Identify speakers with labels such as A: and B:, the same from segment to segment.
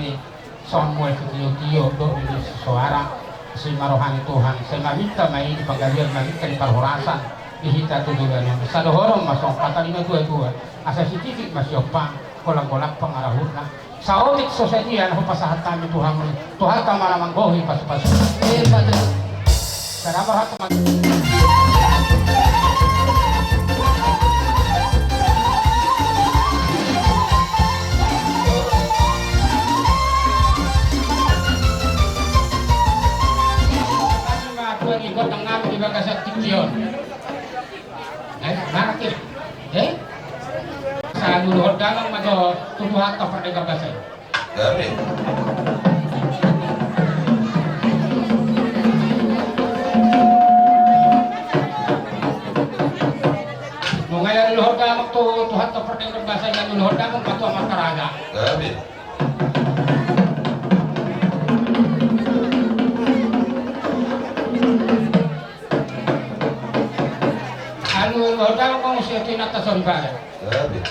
A: nami Samuel Tio do ini suara si marohani Tuhan saya meminta mai di penggalian meminta di perhorasan dihita tudulan yang sadohorong masong katalina dua asa sitifik masih opang kolang-kolang pengarahut na saotik society yan ako pasahat kami Tuhan kamara manggohi pas-pas padre sarama hat ikut tengah di Bagasat Tinggion nakit sa dulu dalang majo tuduhan ka pada Bagasat
B: Gabi.
A: Ngayon luhod dalang tuduhan ka pada Bagasat yang luhod dalang patu amat karaga
B: Gabi.
A: Hodang kong siya tinatason ba?
B: Gabi.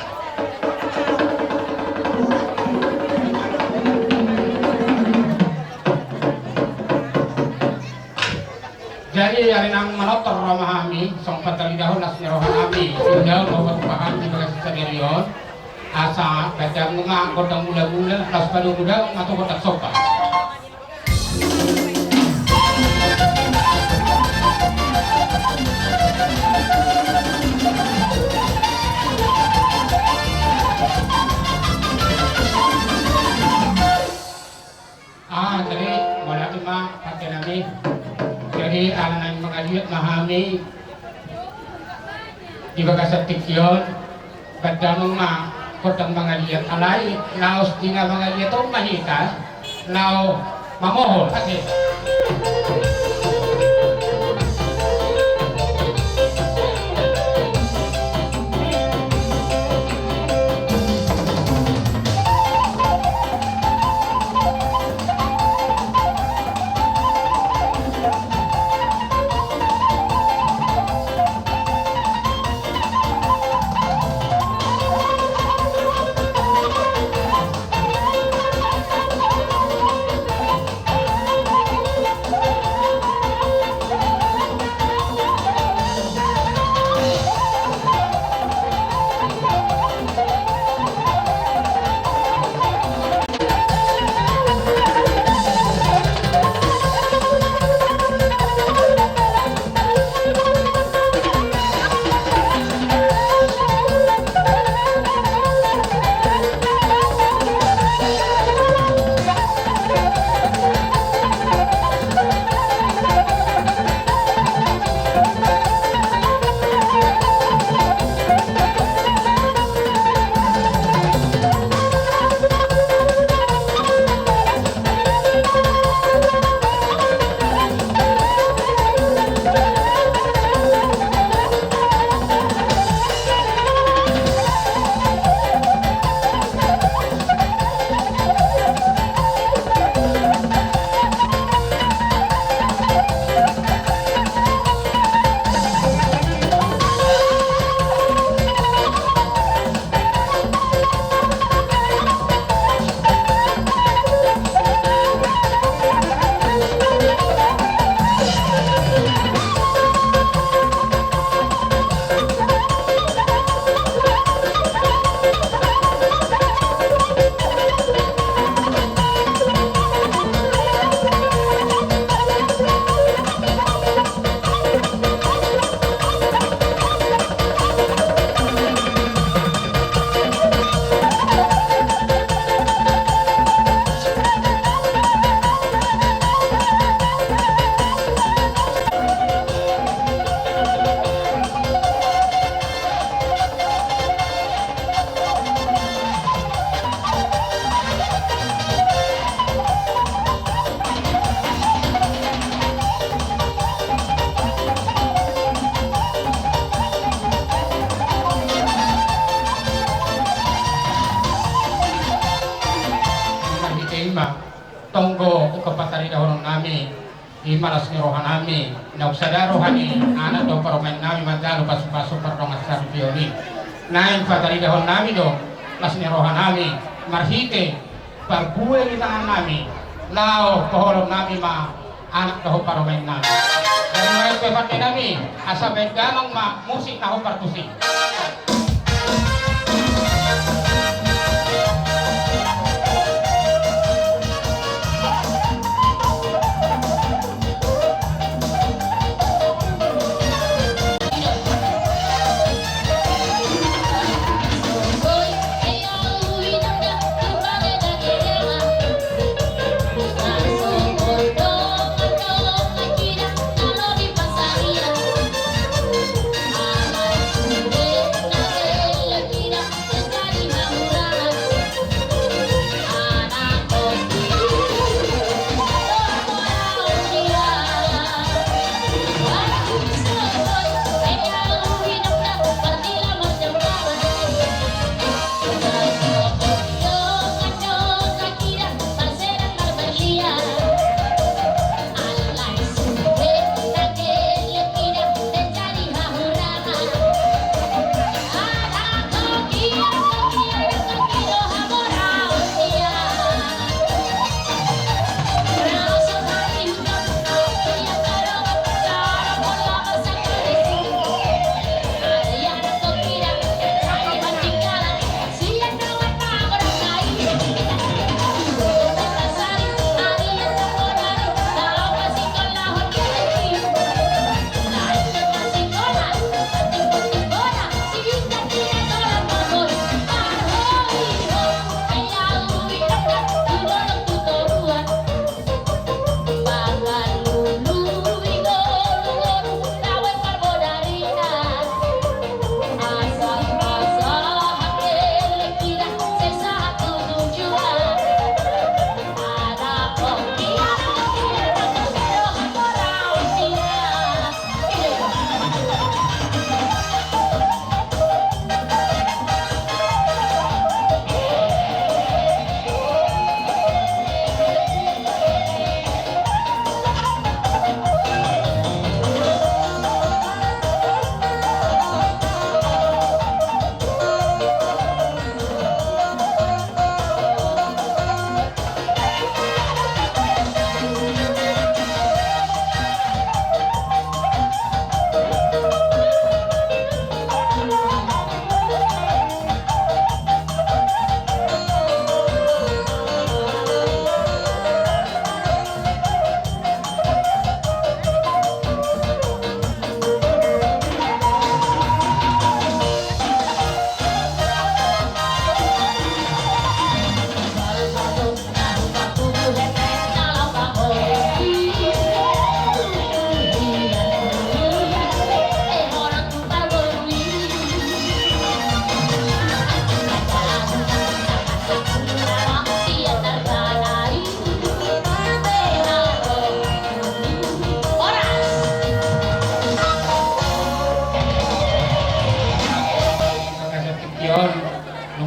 A: Jadi hari nang manotor ramahami song patalidaho nas nirohanami sindaw no papahan di bagas saderion asa kadang nga kodang mula-mula nas padung-udang atau kotak sopa. Jadi alang mga liat mahami di Bagasat Tinggion kadang ma kodang mga liat alay laos di nga mga liat o mahitas lao mamohol kasi tonggo kapatari dahon nami imalas ni rohanami nausada rohani anak do paromen nami manjalo pasu-pasu pardong asar bioli nain patari dahon nami do las ni rohanami marhite barbuel di tangan nami lao pohon nami ma anak daho paromen nami dan mulai pepakai nami asa baik gamang ma musik daho perkusik.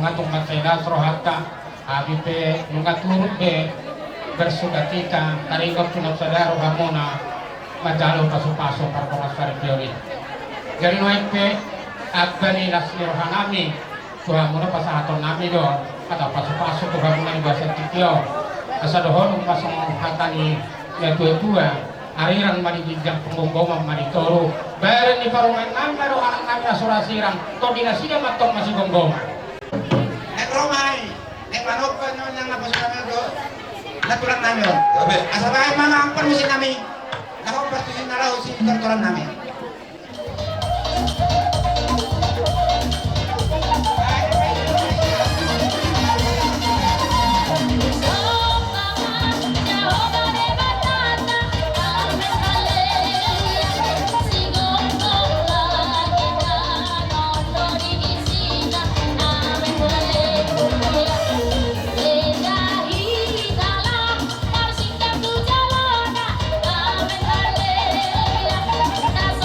A: nungatung matena srohata abipe nungaturut be bersukacita taringkap tunap sadaro hamona majalo paso-paso parkonas paripiori jadi noepe agani nasir hanami tuhamuna pasahaton nami do kata paso-paso tuhamuna ibasa tikio asadohon pasong hatani ya tua-tua ariran mari jinjang penggonggongan mari toro beren di parungan nambaro anak nami asurasirang to dinasida matong masih gonggongan
B: romai manok ko nyo nang napasukan ko natulang namin asabay mga ang permisi namin nakapastusin na raw si kantoran namin
C: That's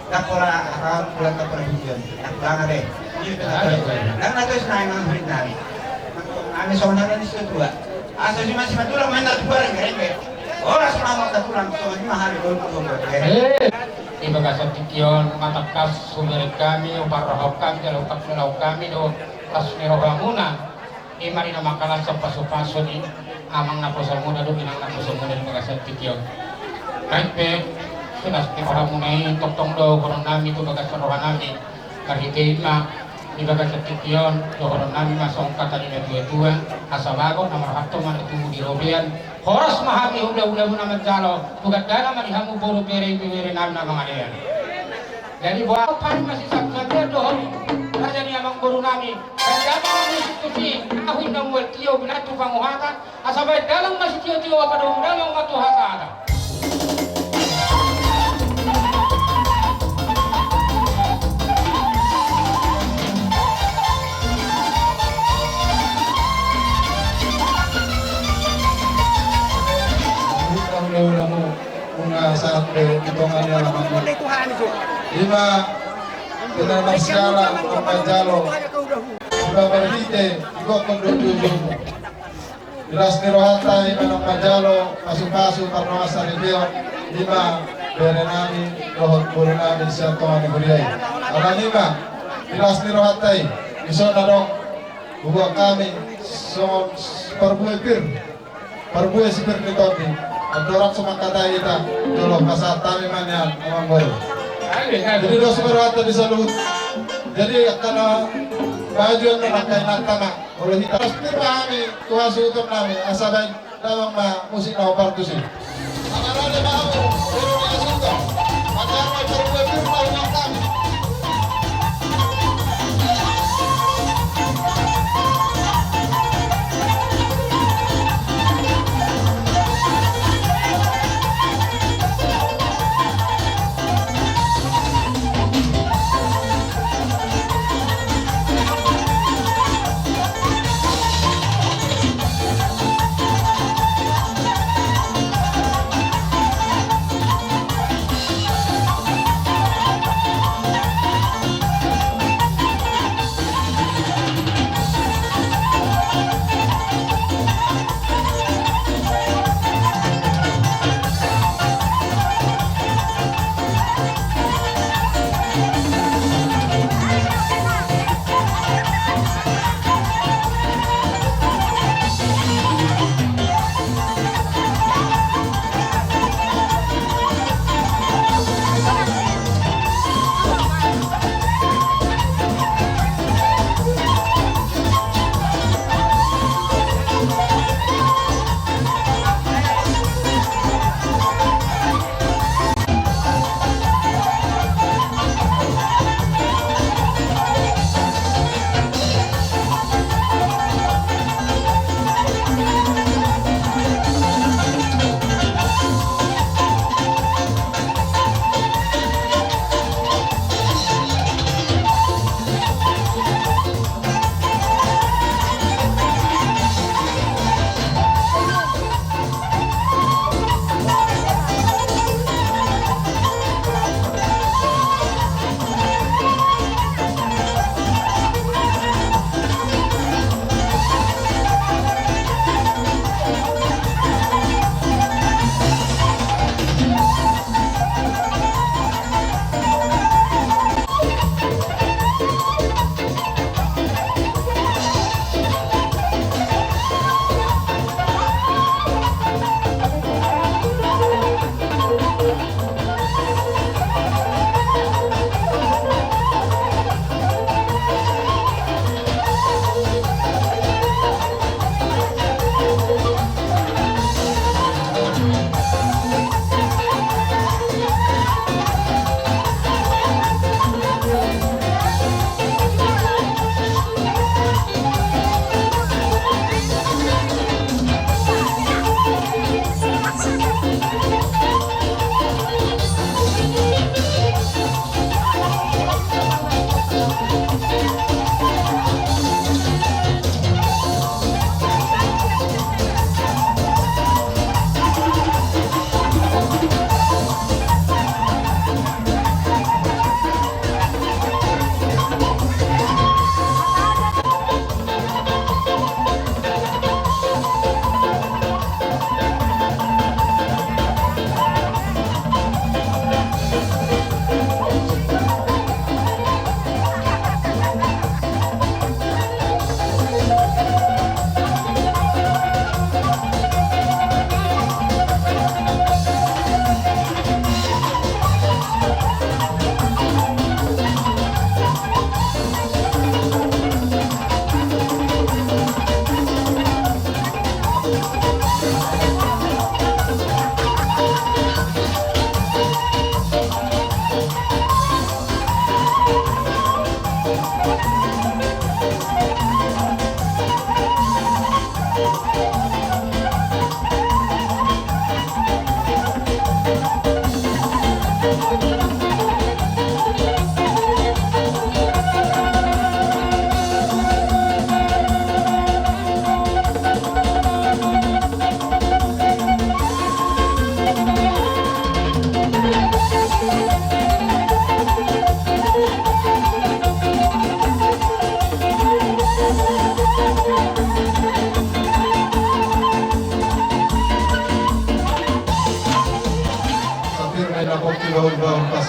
B: Nakola akan pulang ke perhubungan. Nakulang ada. Dan nato isnain ang hulit namin. Kami sebenarnya di situ dua. Asal cuma si matulang main nato bareng kayaknya. Orang selamat natulang so di mahal untuk
A: Iba ka sa tikyon, matakas sumirit kami, uparahok kami, dalupak nalaw kami do, tas niroha muna. Ima rin naman kalan sa paso-paso ni amang napusan muna do, inang napusan muna iba ka sa tikyon. Kahit pe, sinas niroha muna yung toktong do, kurang namin ito baga sa roha namin. Kahit ima, iba ka sa tikyon, do kurang namin masong katalina dua-dua, asabago na marahato man ito di robian. Horas mahami ula-ula mo naman jalo, bukat dana manihamu boro bere namin na mga liyan. Jadi buat apa masih sakit dohon, raja ni amang boro namin. Kaya namin isitusi, ako yung namuel tiyo, binatu panguhatan, asabay dalang masih tiyo-tiyo apa doon dalang matuhatan.
C: Mo una saat hitungan yang lama lima tinanong skala ng Pajalo iba berhite ikot ng dududu ilas nirohatay ng Pajalo pasu-pasu karena sa review lima berenami rohot puro namin siya tonga ni Guriay lima ilas nirohatay iso na dong bubuak kami so perbuay sipir ni Toti ang dorang sumakatay kita dulu pasat kami man yan amang baru jadi dos berata di salut jadi karena bajuan na kay natama oleh kita pasti kami tuhan suutom namin asabay dawang musik na opartusin akarale mau pero ni asunto matawag perbuay firma ulang kami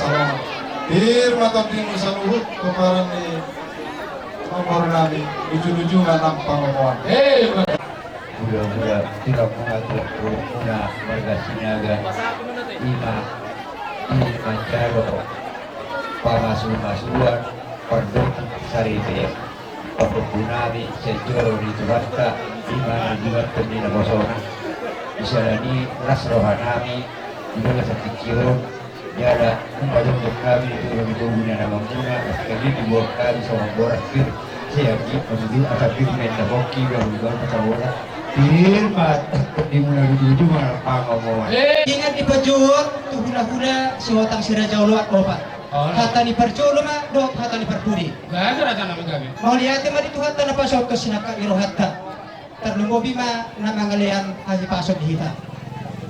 C: pasalongan. Firma tadimu sa luhut keparan ni nomor nami lucu-lucu nganang pangomoan.
D: Mudah-mudahan tidak mengatur muna warga Sinaga ima Calo pamasuan perduk sarite pagkukunami sa juro ni Tuhatta ima najuat kanina kosona isalani nasrohanami juga sa kiciron yada untuk kami itu lebih guna nama muna kami dibuat kami seorang borak fir saya menuju asapir main hoki yang juga pasawara firmat di muna lucu mana pangomoan.
E: Ingat di pajur tu hula-hula si hotang si Raja Uluat bapak. Hata ni percolo ma dok hata ni perpudi.
A: Gak ada nama kami.
E: Mau lihat ma di tu hata na pasok ke sinaka iro hata. Terlumbobi ma na mangalian haji pasok di hita.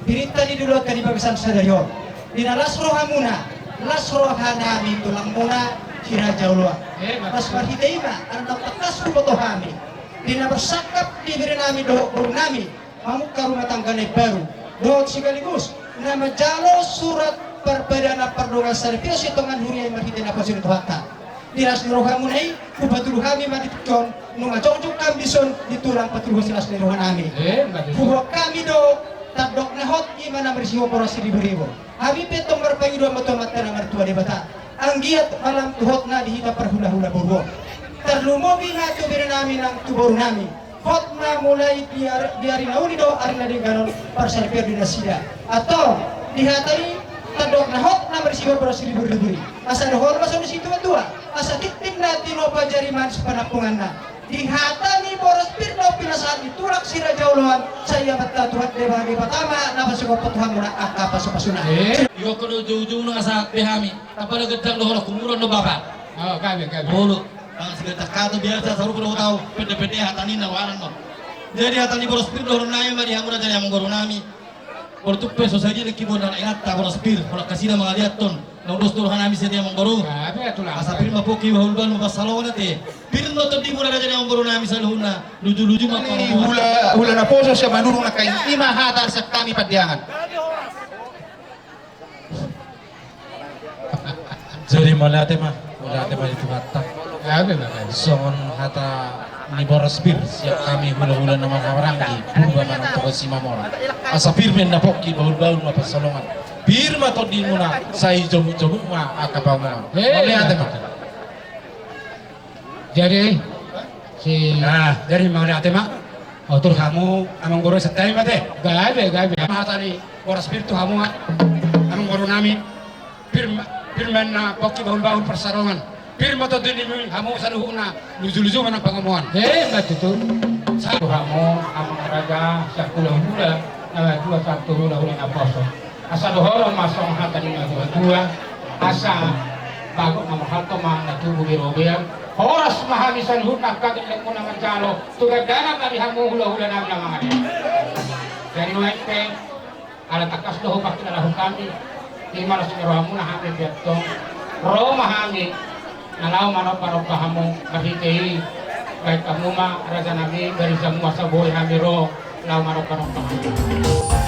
E: Pirita di dulu kani bagisan sadayon. Di lasro hamuna, lasro hanami tulang muna si Raja Uluat. Mas marhitay ma anak takas kuboto hami. Dina bersakap diberi nami doh nami mamuka rumah tangga baru doh sekaligus nama jalo surat perbedaan perdongan serpio sitongan huria yang berhitin apa sih Tuhan diras niroha munai kubatul kami madikon nunga cocok kambison ditulang patruh silas niroha nami buah kami doh tadok nahot imana bersiwa porasi ribu-ribu kami petong berpangi dua motor mata nomor tua di bata anggiat malam tuhot na dihita perhula-hula burwo terlumobi na tubir namin ang tubor namin hot na mulai diari na uli do ari na di ganon parserpir di nasida atau dihatay tadok na hot na bersiwa para siribur-liburi asa dohor masuk di situ dua asa titim na tinopa jariman sa panapungan na dihata ni boros pirno pinasahan itulak si Raja Uluan saya bata tuhat debagi patama napasuko patuhan muna akapa sa pasuna
F: yo kono ujung-ujung na sa pihami tapos nagdang dohor kumuron no bapak
A: Kami.
F: bolo ang segala kata biasa saru perlu tahu pede-pede hatani nawaran mo jadi hatani boros pir dohor nami mari hamura jadi among goronami portupe society ni kibon na inata boros pir kalau kasih mga lihat ton na udos dohor nami sa among goro
A: Kami itulah.
F: asa pir mapoki bahulban mapasalon nate pir no to di muna jadi among goronami sa luhuna luju-luju mapamamo
B: Hula na poso siya manurong na kayo ima hatar sa kami padiangan.
G: Jadi malate mah itu hata.
A: Kami.
G: Songon hata ni boros bir siap kami hula-hula nama kawarangi purba manang toko si mamora. Asa firmen na poki bahul-bahul mapasalongan. Firma to di muna sai jomu-jomu ma akapaungan. Malate mah.
A: Jadi dari mana ate mak? Tur kamu amang guru setai mate? Gabe. Hata ni boros bir tu kamu amang guru nami firman na poki bahul-bahul persarongan. Firma to dini kamu saluhuna luju-luju mana pangamuan. Mbak itu. Satu kamu amang raja sakulah hula na 21 hula na poso. Asa dohoro masong hata ni dua asa bago na mahalto mang natubo birobian. Horas mahamisan huna kagin lang mo naman jalo. Tugadana kami hamu hula-hula namin ang mga din. Dari nuwente alatakas doho pakilalaho kami. Di malas ngerohamu na hami biatong. Roma hami nalaw mano paro kahamu kahitei baik kamu ma raja nami dari semua saboy hamiro law mano paro kahamu.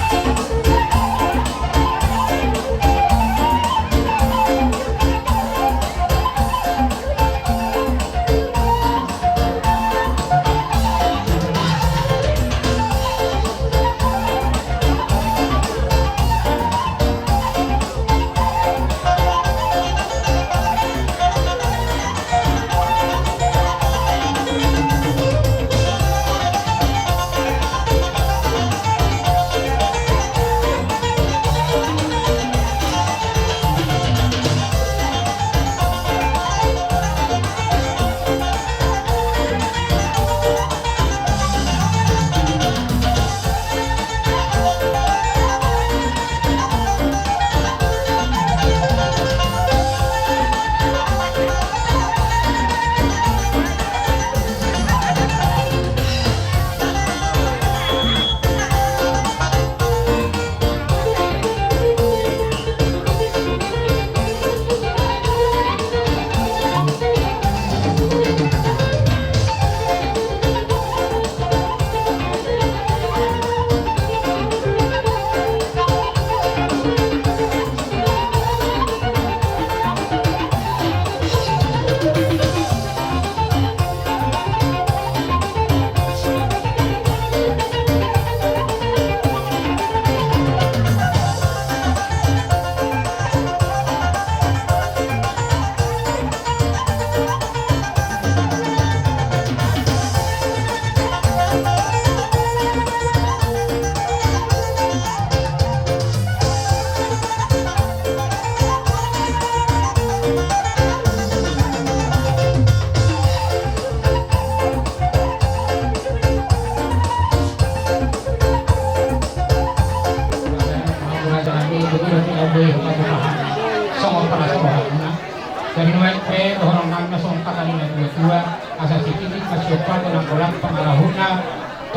A: Dari nuai pe orang nang masong katalina dua asa sikit masyopan ng bulan pangalahuna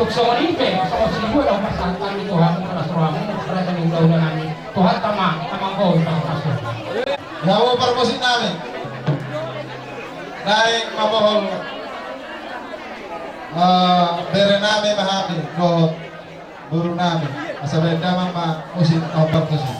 A: tuk songoni pe so sibu daw pasantan ni Tuhan para suramu para sa udah namin Tuhan tamang ko itang kaso.
C: Yawo parmosin namin. Dahil mabohol bere namin mahami ko buru namin. Masabay naman ma-usin o parmosin.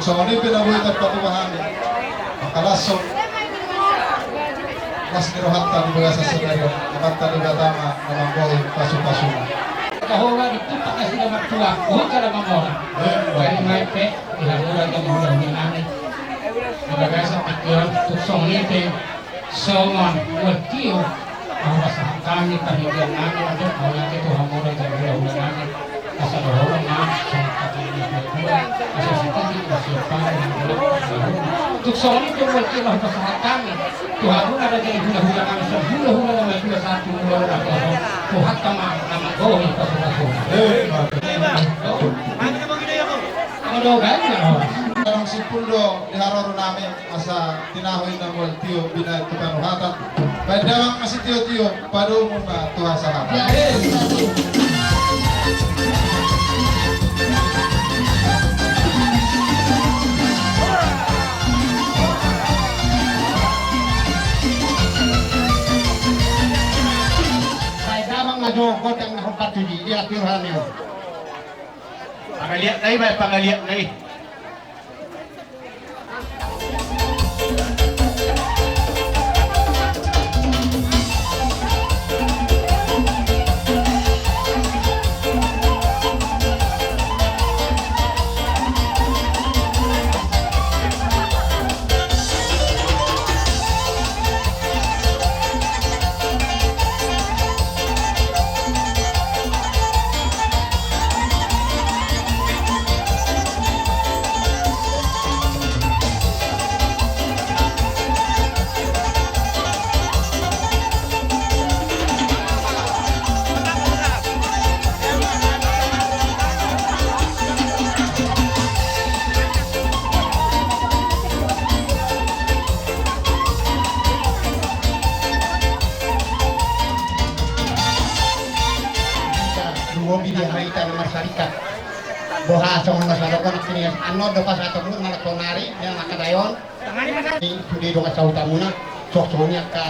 C: Tuksoni pinabuhitan patumahan. Makalasok. Mas nirohatta di bawah sesuatu. Namatta di batama namanggoy pasu-pasu.
A: Kahonga itu pakai sila magtua. Oh, cara mamora. Kaya may pe, ihagura ka mula namin. Nagagay sa pikyon, tuksong nite, somon, waltiyo. Ang basahan kami, kahigyan namin, at wala ito hamura ka mula namin. Asa dohorong na, sa katinig na mula. Asa sa tinig na siya pa, tuksong nite, waltiyo, ang basahan kami. Tuhagura na kayo hula-hula kami sa hula-hula na may hula sa ating mula na ako. Tuhat ka mamagawin pa sa kaso. Ano ganyan?
C: Ang simpulo dihararo namin asa tinahoy ng waltiyo binay tukanuhatan. Kaya dawang masih tiyo-tiyo, pado mo na tuha sa hatan.
A: Saya damang madukot ang nakupat di ilapiruhan niyo.
F: Pangaliat na may pangaliat na
A: Mobil yang kita nomor syarikat boha sama masyarakat kini ano dapat satu pun mana tonari yang nak dayon di sudi doa sautamuna sok soalnya ke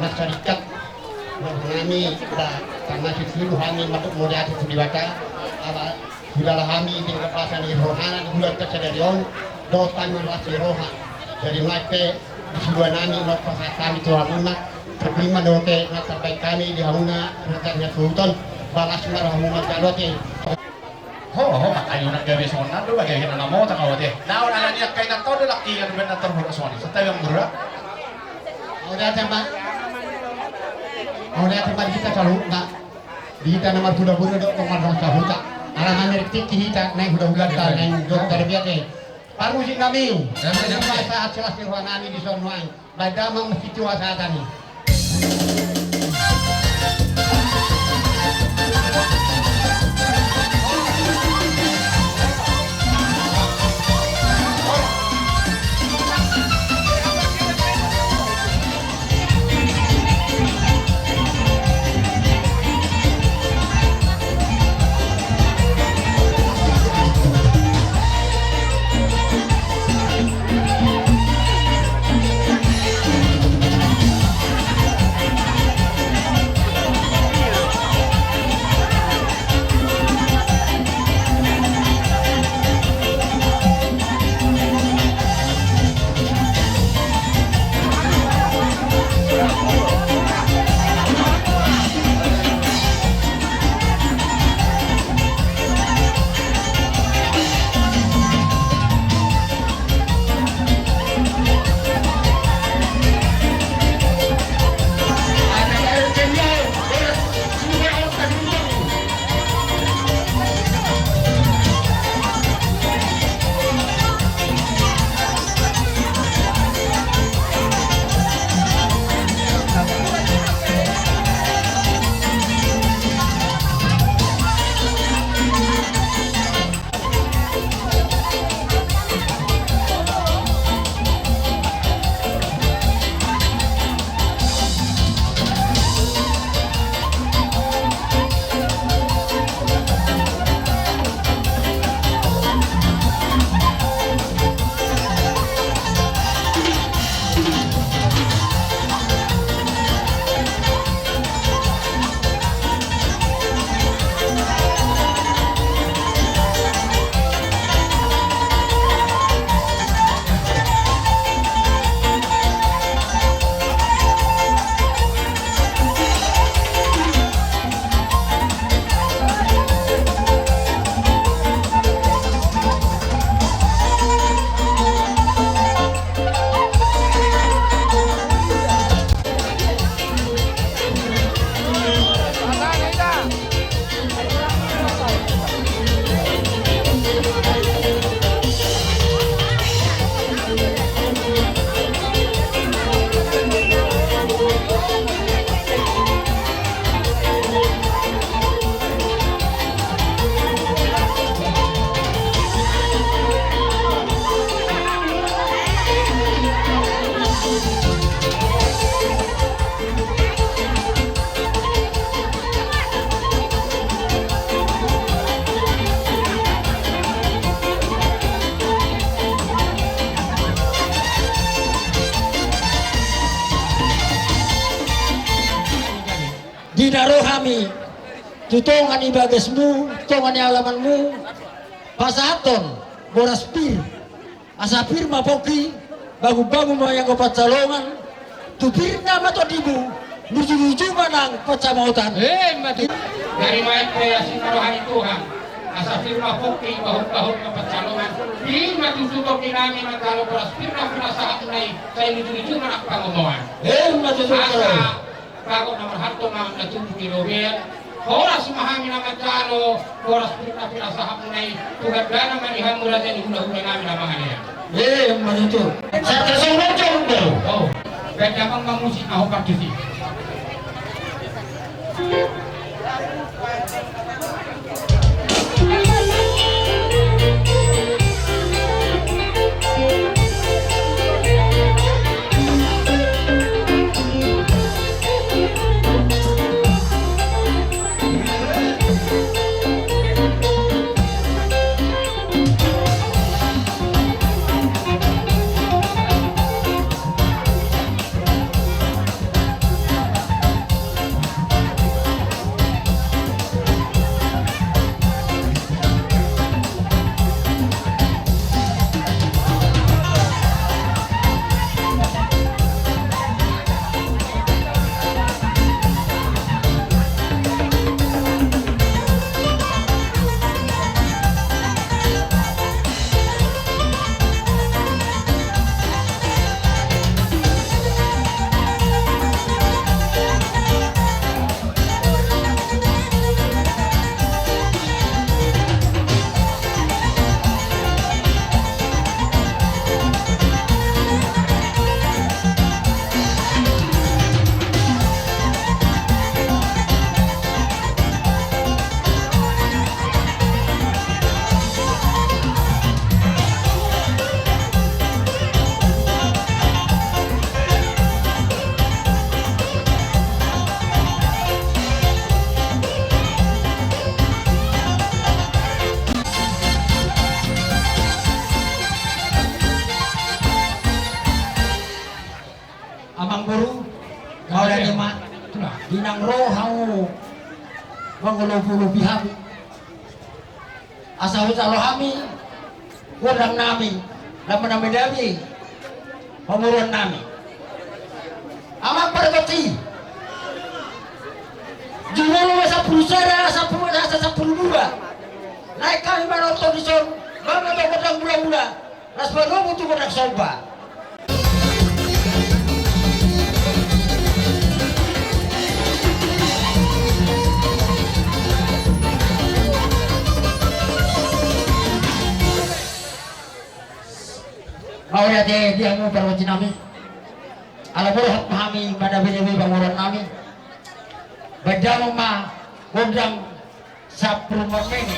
A: masyarakat kami dah karena situ kami masuk modal sudi baca apa sudah kami di kepasan di rohana di bulan kesadaran do tangan wasi roha dari mereka di sebuah nani not pasat kami tuamuna terima doke nak terbaik kami di hauna rencananya sultan balas marahmu magdalote.
F: makayo na gabi sa unan, doon bagay na mo, tangawat Naon na niya kay na to, laki ka naman na tarhura sa unan. Sa tayong gura.
A: Udah tempat kita selalu nak kita nomor budak-budak dok nomor rasa huta. Alaman rektik kita naik budak-budak naik dokter biasa. Paru sih kami. Sampai saat jelas firmanani di sonoan. Badamang situasi tani.
F: kami tutongan ibagasmu, tutongan alamanmu, pasaton, boras pir, asapir mapoki, bagu-bagu mayang opat salongan, tupir nama todibu, lucu-lucu manang pacamautan.
A: Dari mayat kaya si marohani Tuhan, asapir mapoki, bahut-bahut kapacalongan, firma tututok kinami magkalo boras pir na pinasahat na saya lucu-lucu manak pangomongan. Asa, bago naman harto mga natutulogin, oras mahami na magkalo, oras pinasahat na tugad na naman ihamura din hula-hula namin ang mga niya.
F: Manuto. Sa kasunod yung daw.
A: Oh, ganda pang mamusik ako partisip.
F: Binang rohau mangulup-ulup hami asal hami wadang nami nama dami pamuruan nami amat pergati jual masa pusara asa 10 naik kami menonton di son bangga wadang mula-mula ras baru butuh wadang soba. Mau lihat dia mau perwajin nami, ala boleh pahami pada bini-bini bangunan nami, badamu mah gondang sapru mermeni.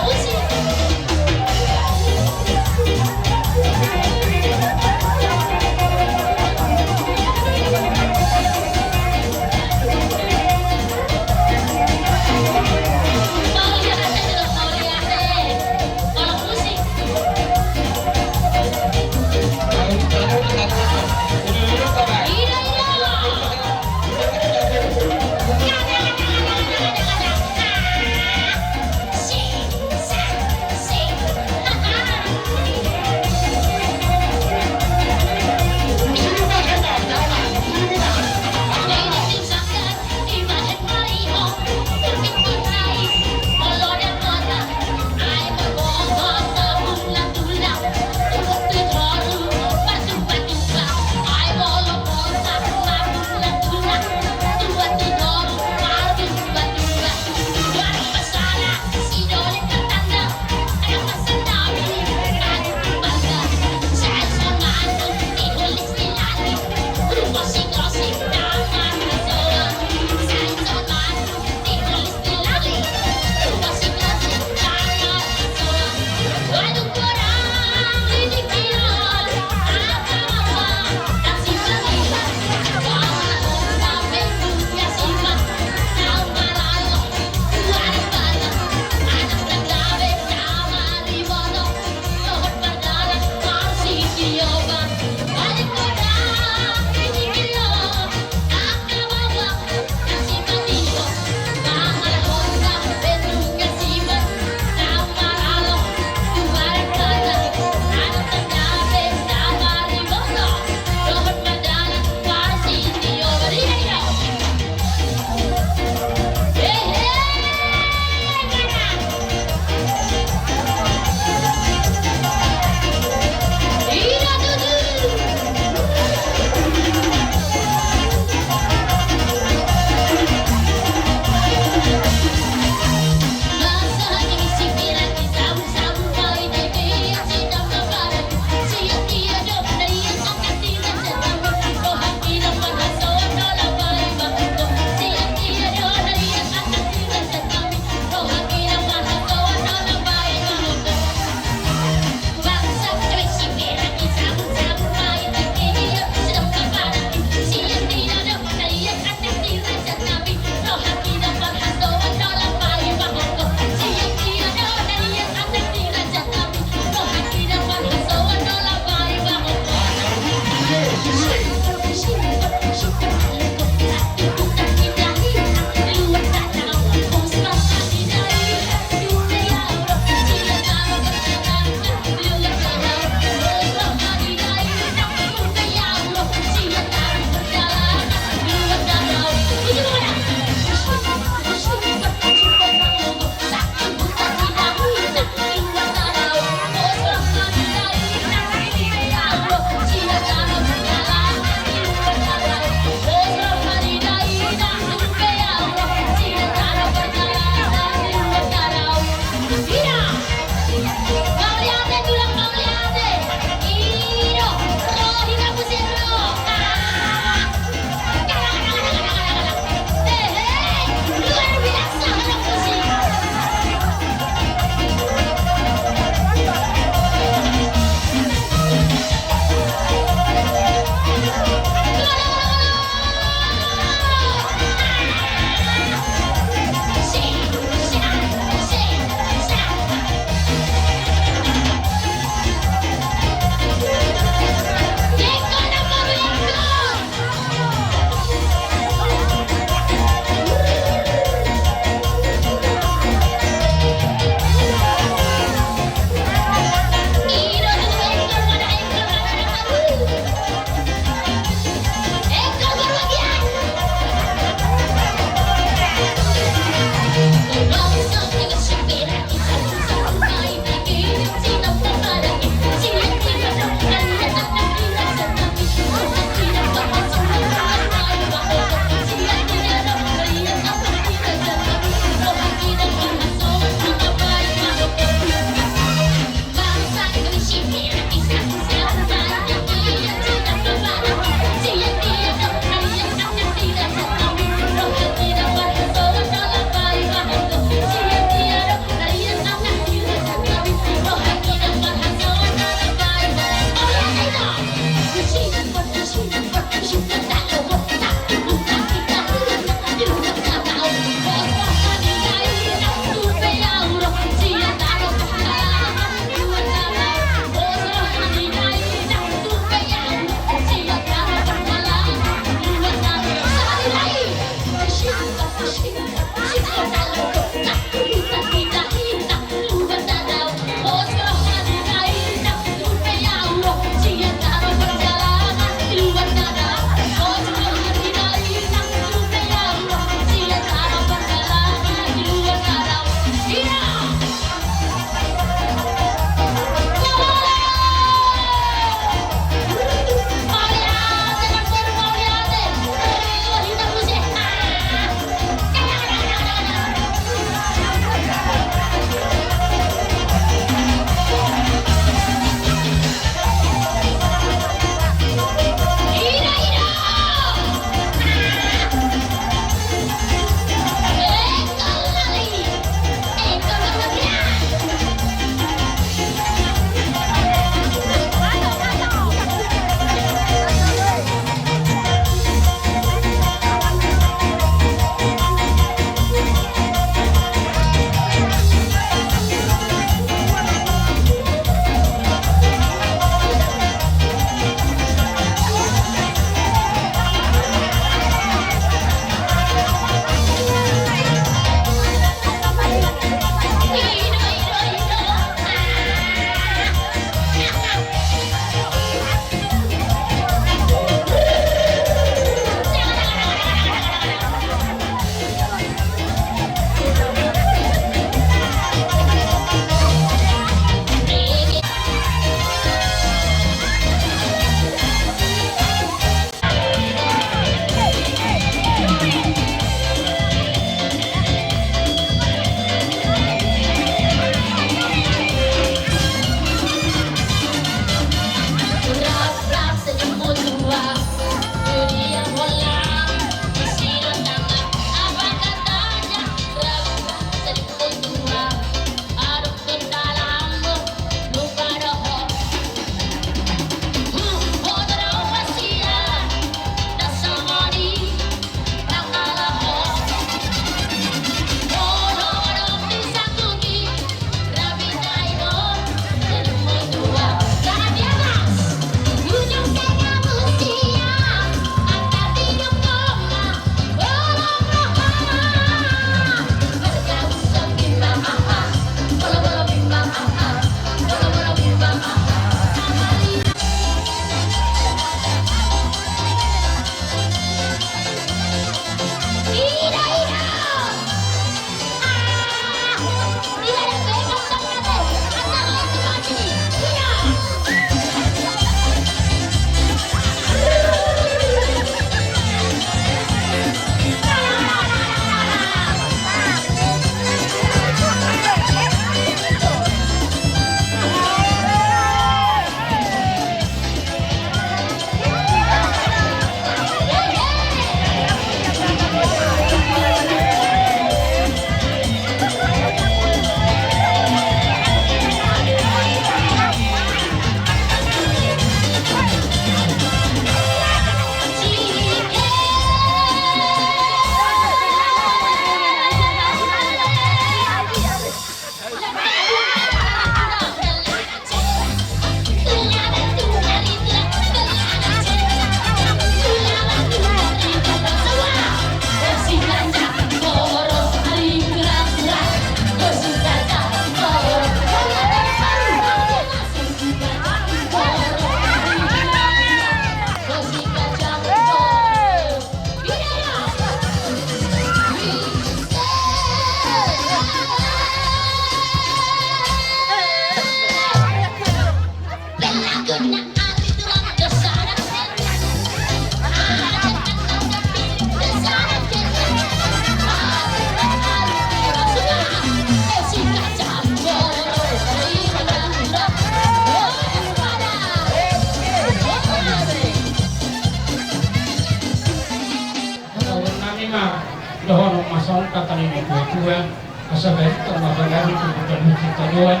A: stadion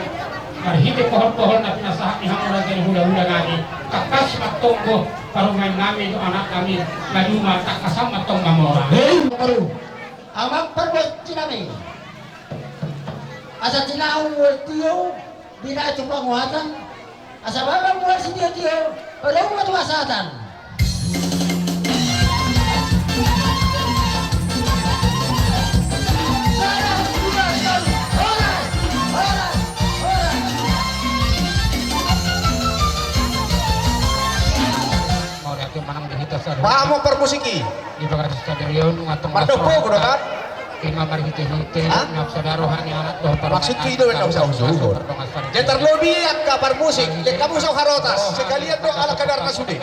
A: marhiti pohon-pohon na pinasahat ni Hamura dari hula-hula nami kakas magtunggo parumain namin yung anak namin na luma takasama tong mamora.
H: Hey, baru. Amang perbuat cinami. Asa cinaung tiyo, bina itu penguatan. Asa babang mulai si tiyo, pada umat wasatan.
I: Paamo permusiki.
A: Di Bagar Stadion ngatong
I: Mardopo kudu kan?
A: Kima marhite-hite nak sadarohan yang anak doh
I: Maksud itu enggak usah usul. Jetar lobi yang kabar musik, yang kamu usah harotas. Sekalian dong ala kadar kasudi.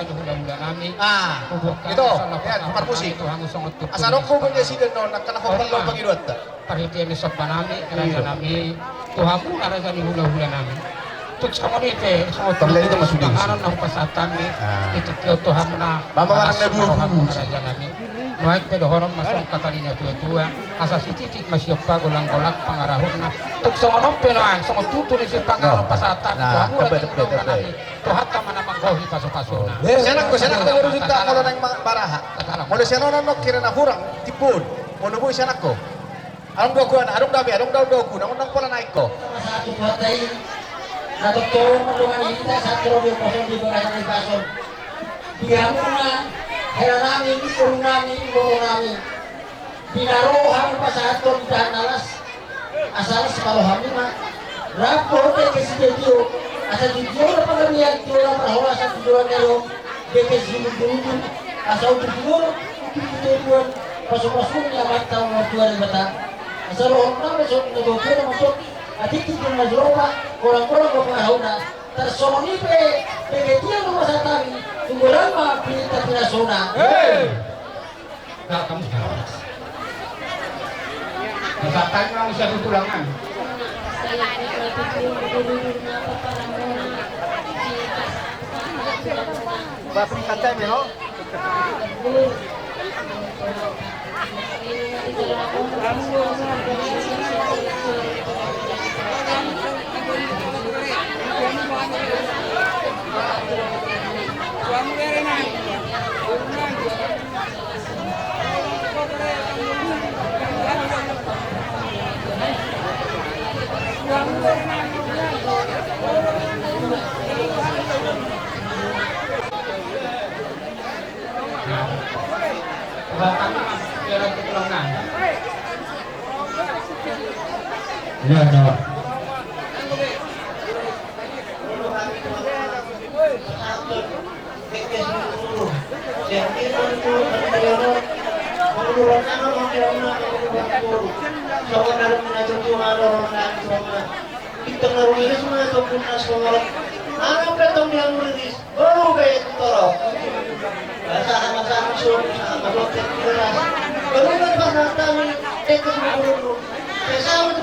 I: Ah, itu ya kabar musik. Asal aku punya siden non nak kena perlu pangidot.
A: Parhite ni sopanami, raja nami, tuhamu raja ni hula-hula nami. Tuk sama ni te, sama
I: terlalu itu masuk di
A: panganan ng pasatan ni, itu tuhan na.
I: Mama orang na dulu.
A: Raja nami. Noy pe dohoron masuk katalina tua-tua, asa titik masih golak-golak pangarahon na. Tuk sama nompe noang, sama tutu ni si panganan pasatan. Tuhamu raja tuhan tama na manggohi paso-paso na.
I: Senak ko urus kita kalau nang baraha. Mau siya nonok kira na hurang tipun. Mau nubu senak ko. Arong doku na, arong dabi, arong doku, nang pola naik ko.
H: Satu partai atau tolong dengan kita satu robi kosong di bawah di pasor. Dia muna heranami di kurunami. Binarohan pasato di tahan alas asal sepuluh hamima. Rapor ke studio asal di jual pengalian jual perhola asal jual nero ke dulu asal di jual pasok-pasok yang matang waktu bata asal orang besok negosiasi masuk adik itu majroba orang-orang berpengaruh tersoni pegetia rumah satari tunggu lama kita tidak sona.
A: Nggak kamu sekarang. Satari kamu bisa tutulangan.
I: Bapak kata melo.
G: Ya, no.
H: Kasama tu